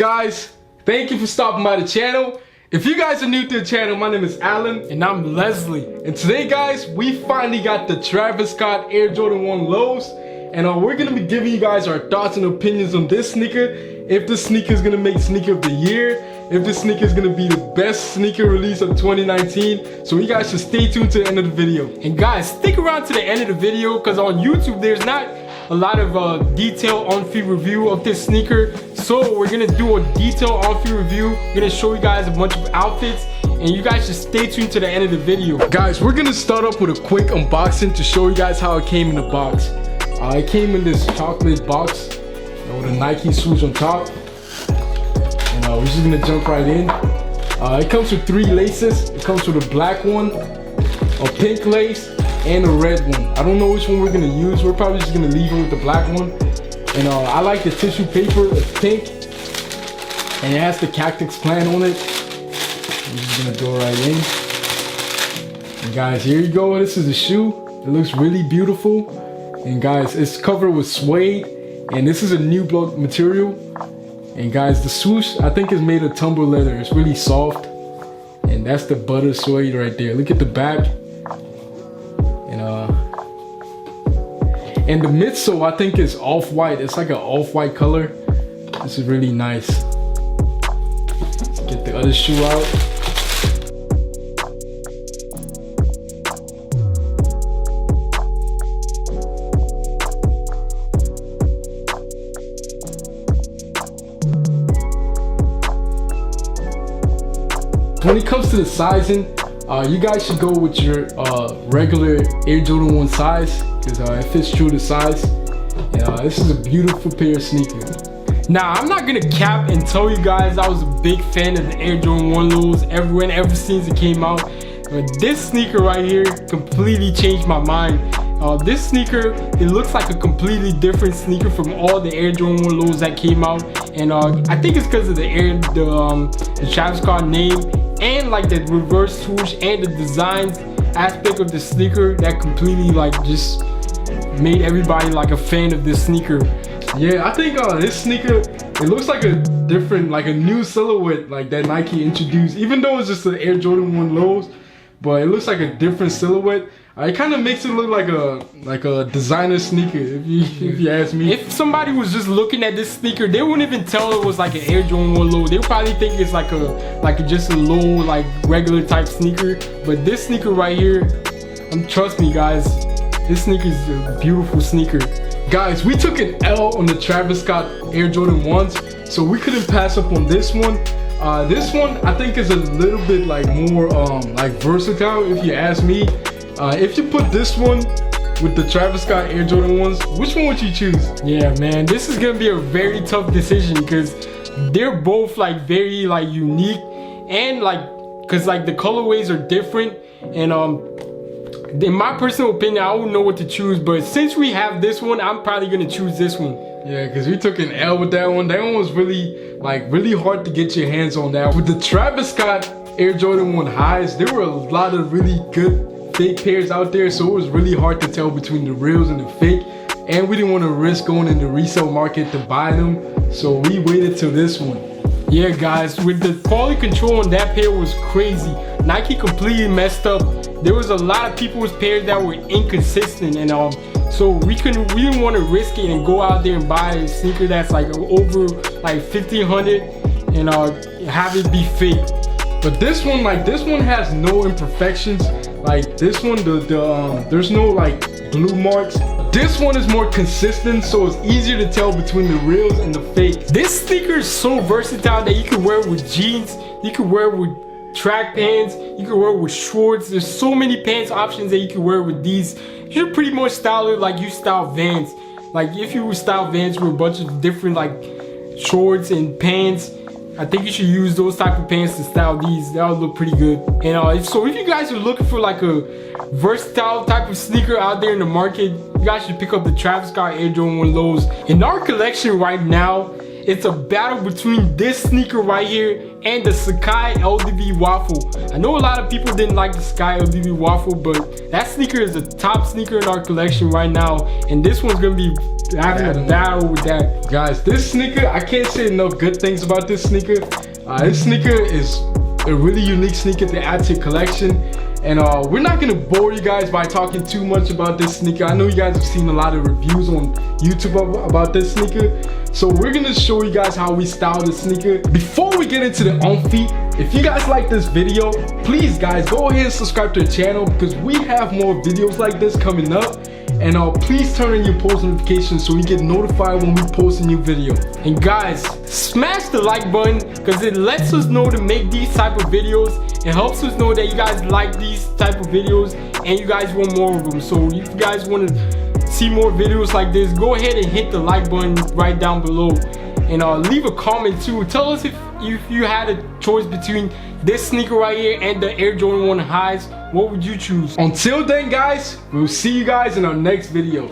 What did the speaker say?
guys? Thank you for stopping by the channel. If you guys are new to the channel, my name is Alan. And I'm Leslie. And today, guys, we finally got the Travis Scott Air Jordan 1 lows. And we're going to be giving you guys our thoughts and opinions on this sneaker. If this sneaker is going to make sneaker of the year. If this sneaker is going to be the best sneaker release of 2019. So you guys should stay tuned to the end of the video. And guys, stick around to the end of the video because on YouTube, there's not a lot of detailed on-feet review of this sneaker. So we're going to do a detailed on-feet review. We're going to show you guys a bunch of outfits. And you guys should stay tuned to the end of the video. Guys, we're going to start off with a quick unboxing to show you guys how it came in the box. It came in this chocolate box with a Nike swoosh on top. And we're just gonna jump right in. It comes with 3 laces. It comes with a black one, a pink lace, and a red one. I don't know which one we're gonna use. We're probably just gonna leave it with the black one. And I like the tissue paper. It's pink, and it has the cactus plant on it. I'm just gonna go right in. And guys, here you go. This is the shoe. It looks really beautiful. And guys, it's covered with suede, and this is a new block material. And guys, the swoosh I think is made of tumble leather. It's really soft, and that's the butter suede right there. Look at the back, and the midsole I think is off-white. It's like an off-white color. This is really nice. Let's get the other shoe out. When it comes to the sizing, you guys should go with your regular Air Jordan 1 size because it fits true to size. And, this is a beautiful pair of sneakers. Now, I'm not gonna cap and tell you guys I was a big fan of the Air Jordan 1 lows ever since it came out. But this sneaker right here completely changed my mind. This sneaker, it looks like a completely different sneaker from all the Air Jordan 1 lows that came out. And I think it's because of the Travis Scott name and like the reverse swoosh and the design aspect of the sneaker that completely like just made everybody like a fan of this sneaker. Yeah, I think this sneaker, it looks like a different, like a new silhouette like that Nike introduced. Even though it's just the Air Jordan 1 lows, but it looks like a different silhouette. It kind of makes it look like a designer sneaker, if you ask me. If somebody was just looking at this sneaker, they wouldn't even tell it was like an Air Jordan 1 low. They would probably think it's just a low, like regular type sneaker. But this sneaker right here, trust me guys, this sneaker is a beautiful sneaker. Guys, we took an L on the Travis Scott Air Jordan 1s, so we couldn't pass up on this one. This one I think is a little bit like more like versatile, if you ask me. If you put this one with the Travis Scott Air Jordan 1s, which one would you choose? Yeah, man, this is gonna be a very tough decision because they're both like very like unique and like because like the colorways are different. And in my personal opinion, I don't know what to choose, but since we have this one, I'm probably gonna choose this one. Yeah, because we took an L with that one. That one was really hard to get your hands on. That with the Travis Scott Air Jordan 1 highs, there were a lot of really good fake pairs out there, so it was really hard to tell between the reals and the fake, and we didn't want to risk going in the resale market to buy them, so we waited till this one. Yeah guys, with the quality control on that pair was crazy. Nike completely messed up. There was a lot of people's pairs that were inconsistent, and so we didn't want to risk it and go out there and buy a sneaker that's like over like $1,500 and have it be fake. But this one has no imperfections. Like this one, there's no like blue marks. This one is more consistent, so it's easier to tell between the reals and the fake. This sneaker is so versatile that you can wear it with jeans, you can wear it with track pants, you can wear it with shorts. There's so many pants options that you can wear with these. You should pretty much style it like you style Vans. Like if you would style Vans with a bunch of different like shorts and pants, I think you should use those type of pants to style these. That'll look pretty good. And so if you guys are looking for like a versatile type of sneaker out there in the market, you guys should pick up the Travis Scott Air Jordan 1 lows. In our collection right now, it's a battle between this sneaker right here and the Sky LDV Waffle. I know a lot of people didn't like the Sky LDV Waffle, but that sneaker is the top sneaker in our collection right now, and this one's gonna be having a battle with that. Guys, this sneaker, I can't say enough good things about this sneaker. This sneaker is a really unique sneaker to add to your collection. And we're not gonna bore you guys by talking too much about this sneaker. I know you guys have seen a lot of reviews on YouTube about this sneaker. So we're gonna show you guys how we style this sneaker. Before we get into the on feet, if you guys like this video, please guys, go ahead and subscribe to the channel because we have more videos like this coming up. And please turn on your post notifications so you get notified when we post a new video. And guys, smash the like button because it lets us know to make these type of videos. It helps us know that you guys like these type of videos and you guys want more of them. So if you guys want to see more videos like this, go ahead and hit the like button right down below. And leave a comment too. Tell us if you had a choice between this sneaker right here and the Air Jordan 1 highs, what would you choose? Until then guys, we'll see you guys in our next video.